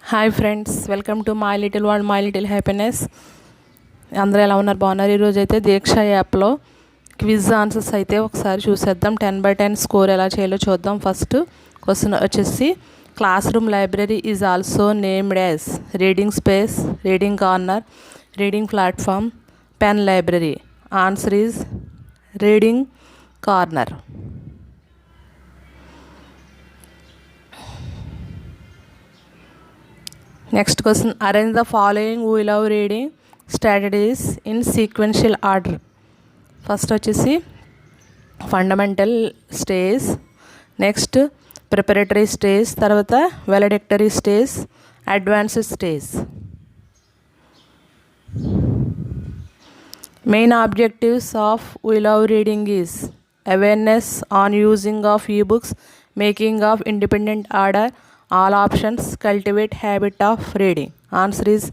Hi friends, welcome to my little world my little happiness. అందరూ ఎలా ఉన్నారు? బాగున్నారు. ఈరోజు అయితే దీక్ష యాప్లో క్విజ్ ఆన్సర్స్ అయితే ఒకసారి చూసేద్దాం. 10/10 స్కోర్ ఎలా చేయాలో చూద్దాం. ఫస్ట్ క్వశ్చన్ వచ్చేసి, class room library is also named as reading space, reading corner, reading platform, pen library. Answer is reading corner. Next question, arrange the following we love reading strategies in sequential order. First వచ్చేసి fundamental stage, next preparatory stage, తర్వాత valedictory stage, advanced stage. Main objectives of we love reading is awareness on using of e-books, making of independent order, all options, cultivate habit of reading. Answer is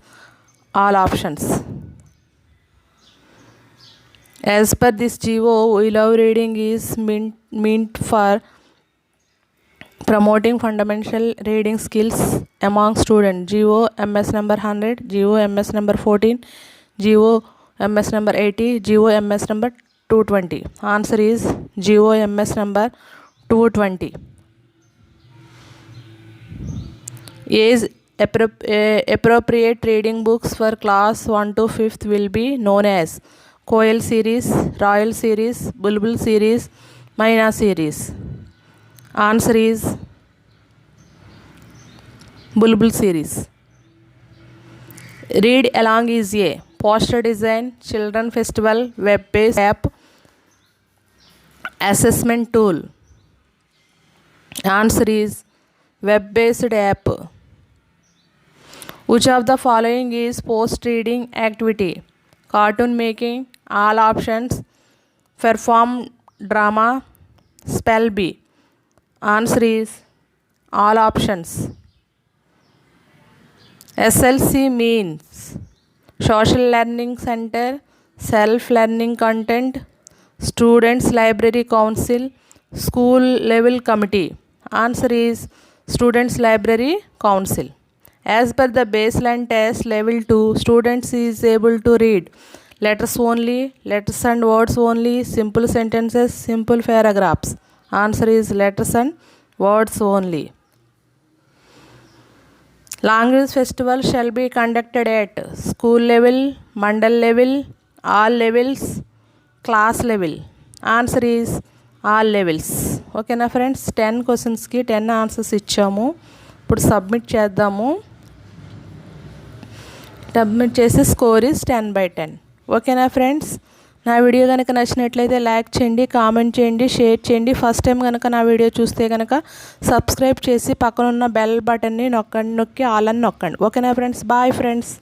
all options. As per this GO, we love reading is meant for promoting fundamental reading skills among students. GO MS number 100, GO MS number 14, GO MS number 80, GO MS number 220. Answer is GO MS number 220. Age appropriate reading books for class 1 to 5th will be known as Koel series, Royal series, Bulbul series, Maina series. Answer is Bulbul series. Read along is a poster design, children festival, web-based app, assessment tool. Answer is web-based app. Which of the following is post-reading activity? Cartoon making, all options, perform drama, spell bee. Answer is all options. SLC means Social Learning Center, Self-Learning Content, Students Library Council, School Level Committee. Answer is Students Library Council. As per the baseline test level 2, students is able to read letters only, letters and words only, simple sentences, simple paragraphs. Answer is letters and words only. Language festival shall be conducted at school level, mandal level, all levels, class level. Answer is all levels. ఓకేనా friends, 10 క్వశ్చన్స్కి 10 answers ఇచ్చాము. ఇప్పుడు submit చేద్దాము. Submit చేసి score is 10/10. ఓకేనా friends, నా video కనుక నచ్చినట్లయితే లైక్ చేయండి, కామెంట్ చేయండి, షేర్ చేయండి. ఫస్ట్ టైం కనుక నా వీడియో చూస్తే కనుక సబ్స్క్రైబ్ చేసి పక్కనున్న బెల్ బటన్ని నొక్కి ఆల్ అని నొక్కండి. ఓకేనా ఫ్రెండ్స్, బాయ్ ఫ్రెండ్స్.